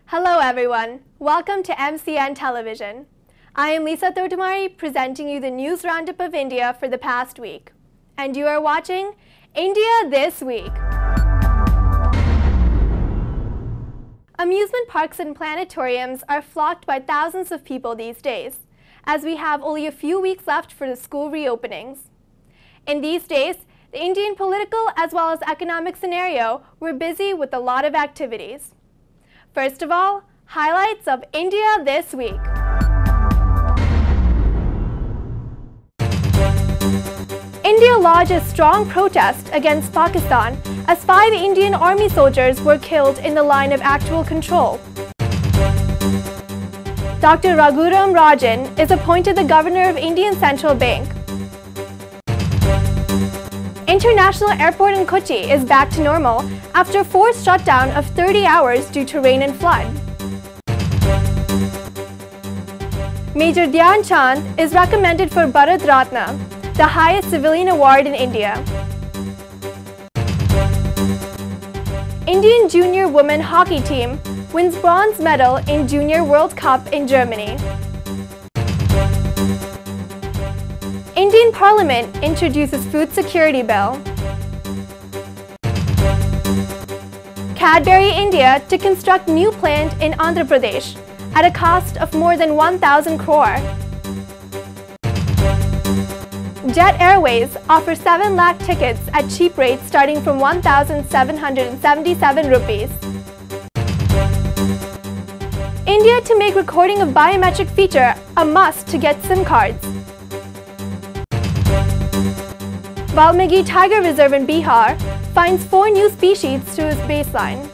Hello everyone, welcome to MCN Television. I am Lisa Thotamari presenting you the news roundup of India for the past week. And you are watching India This Week. Amusement parks and planetariums are flocked by thousands of people these days, as we have only a few weeks left for the school reopenings. In these days, the Indian political as well as economic scenario were busy with a lot of activities. First of all, highlights of India This Week. India lodged a strong protest against Pakistan as 5 Indian Army soldiers were killed in the line of actual control. Dr. Raghuram Rajan is appointed the Governor of Indian Central Bank. International Airport in Kochi is back to normal after a forced shutdown of 30 hours due to rain and flood. Major Dhyan Chand is recommended for Bharat Ratna, the highest civilian award in India. Indian Junior Women Hockey Team wins bronze medal in Junior World Cup in Germany. Indian Parliament introduces Food Security Bill. Cadbury India to construct new plant in Andhra Pradesh at a cost of more than 1,000 crore. Jet Airways offers 7 lakh tickets at cheap rates starting from 1,777 rupees. India to make recording of biometric feature a must to get SIM cards. Valmiki Tiger Reserve in Bihar finds 4 new species to its baseline.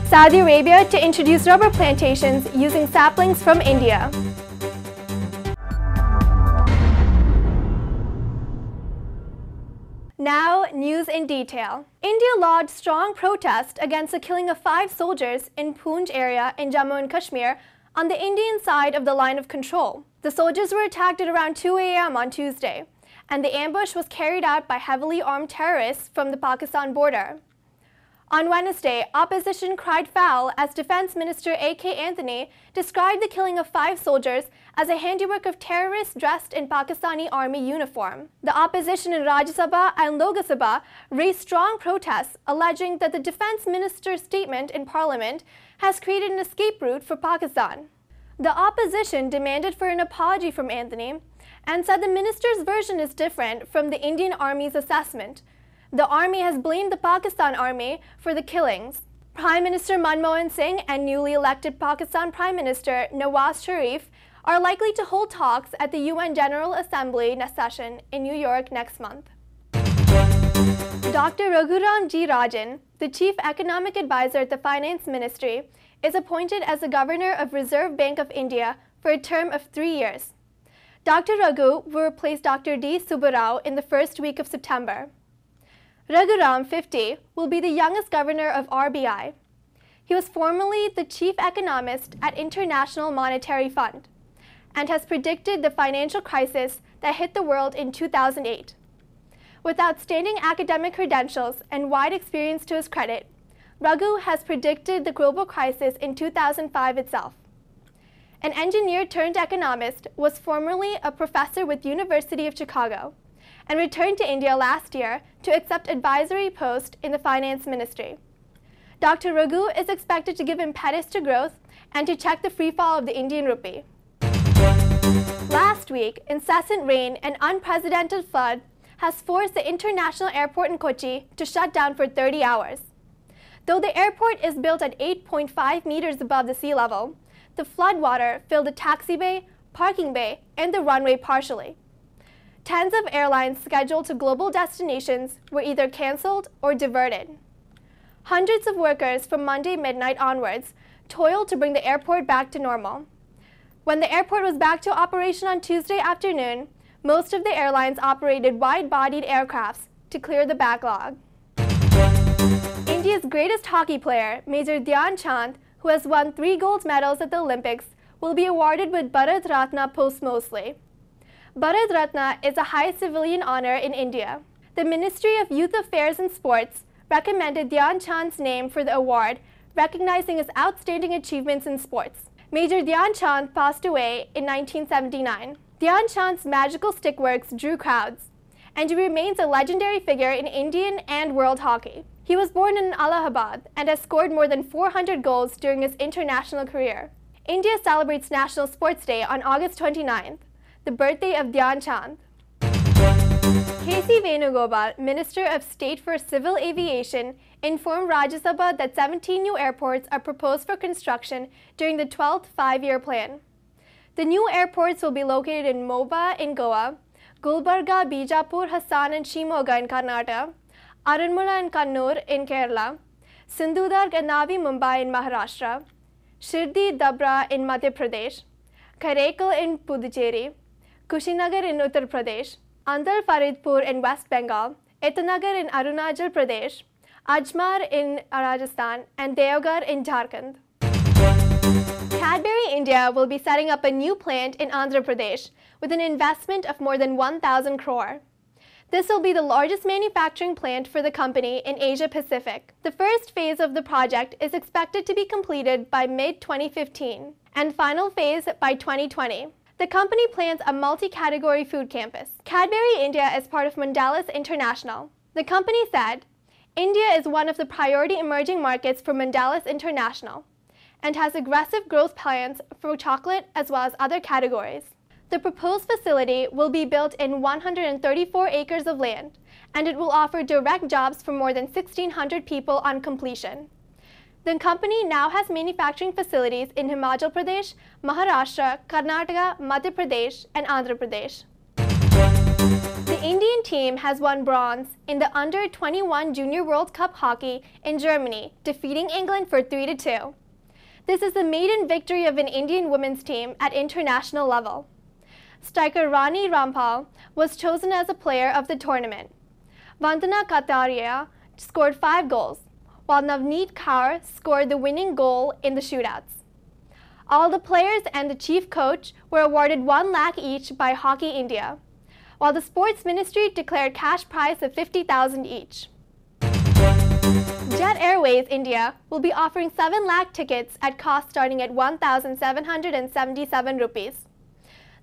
Saudi Arabia to introduce rubber plantations using saplings from India. Now, news in detail. India lodged strong protest against the killing of 5 soldiers in Poonch area in Jammu and Kashmir on the Indian side of the line of control. The soldiers were attacked at around 2 a.m. on Tuesday, and the ambush was carried out by heavily armed terrorists from the Pakistan border. On Wednesday, opposition cried foul as Defense Minister A.K. Anthony described the killing of 5 soldiers as a handiwork of terrorists dressed in Pakistani army uniform. The opposition in Rajya Sabha and Lok Sabha raised strong protests, alleging that the defense minister's statement in Parliament has created an escape route for Pakistan. The opposition demanded for an apology from Anthony and said the minister's version is different from the Indian Army's assessment. The army has blamed the Pakistan Army for the killings. Prime Minister Manmohan Singh and newly elected Pakistan Prime Minister Nawaz Sharif are likely to hold talks at the UN General Assembly session in New York next month. Dr. Raghuram G. Rajan, the Chief Economic Advisor at the Finance Ministry, is appointed as the Governor of Reserve Bank of India for a term of 3 years. Dr. Raghu will replace Dr. D. Subbarao in the first week of September. Raghuram, 50, will be the youngest governor of RBI. He was formerly the chief economist at International Monetary Fund and has predicted the financial crisis that hit the world in 2008. With outstanding academic credentials and wide experience to his credit, Raghu has predicted the global crisis in 2005 itself. An engineer turned economist, was formerly a professor with University of Chicago and returned to India last year to accept advisory post in the finance ministry. Dr. Raghu is expected to give impetus to growth and to check the freefall of the Indian rupee. Last week, incessant rain and unprecedented flood has forced the international airport in Kochi to shut down for 30 hours. Though the airport is built at 8.5 meters above the sea level, the floodwater filled the taxi bay, parking bay, and the runway partially. Tens of airlines scheduled to global destinations were either canceled or diverted. Hundreds of workers from Monday midnight onwards toiled to bring the airport back to normal. When the airport was back to operation on Tuesday afternoon, most of the airlines operated wide-bodied aircrafts to clear the backlog. India's greatest hockey player, Major Dhyan Chand, who has won 3 gold medals at the Olympics, will be awarded with Bharat Ratna posthumously. Bharat Ratna is a high civilian honor in India. The Ministry of Youth Affairs and Sports recommended Dhyan Chand's name for the award, recognizing his outstanding achievements in sports. Major Dhyan Chand passed away in 1979. Dhyan Chand's magical stick works drew crowds, and he remains a legendary figure in Indian and world hockey. He was born in Allahabad and has scored more than 400 goals during his international career. India celebrates National Sports Day on August 29th, the birthday of Dhyan Chand. K.C. Venugopal, Minister of State for Civil Aviation, informed Rajya Sabha that 17 new airports are proposed for construction during the 12th five-year plan. The new airports will be located in Moba in Goa, Gulbarga, Bijapur, Hassan and Shimoga in Karnataka, Aranmula and Kannur in Kerala, Sindhudurg and Navi Mumbai in Maharashtra, Shirdi Dabra in Madhya Pradesh, Karaikal in Puducherry, Kushinagar in Uttar Pradesh, Andal Faridpur in West Bengal, Itanagar in Arunachal Pradesh, Ajmer in Rajasthan, and Deoghar in Jharkhand. Cadbury India will be setting up a new plant in Andhra Pradesh with an investment of more than 1,000 crore. This will be the largest manufacturing plant for the company in Asia Pacific. The first phase of the project is expected to be completed by mid-2015 and final phase by 2020. The company plans a multi-category food campus. Cadbury India is part of Mondelez International. The company said, India is one of the priority emerging markets for Mondelez International and has aggressive growth plans for chocolate as well as other categories. The proposed facility will be built in 134 acres of land, and it will offer direct jobs for more than 1,600 people on completion. The company now has manufacturing facilities in Himachal Pradesh, Maharashtra, Karnataka, Madhya Pradesh, and Andhra Pradesh. The Indian team has won bronze in the Under-21 Junior World Cup hockey in Germany, defeating England for 3-2. This is the maiden victory of an Indian women's team at international level. Striker Rani Rampal was chosen as a player of the tournament. Vandana Kataria scored 5 goals, while Navneet Kaur scored the winning goal in the shootouts. All the players and the chief coach were awarded 1 lakh each by Hockey India, while the Sports Ministry declared cash prize of 50,000 each. Jet Airways India will be offering 7 lakh tickets at cost starting at 1,777 rupees.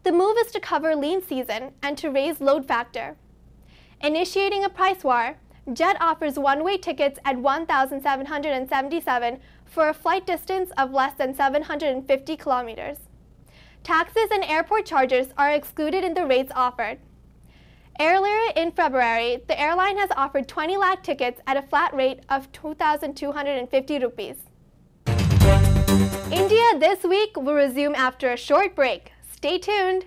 The move is to cover lean season and to raise load factor. Initiating a price war, Jet offers one-way tickets at 1,777 for a flight distance of less than 750 kilometers. Taxes and airport charges are excluded in the rates offered. Earlier in February, the airline has offered 20 lakh tickets at a flat rate of 2,250 rupees. India This Week will resume after a short break. Stay tuned!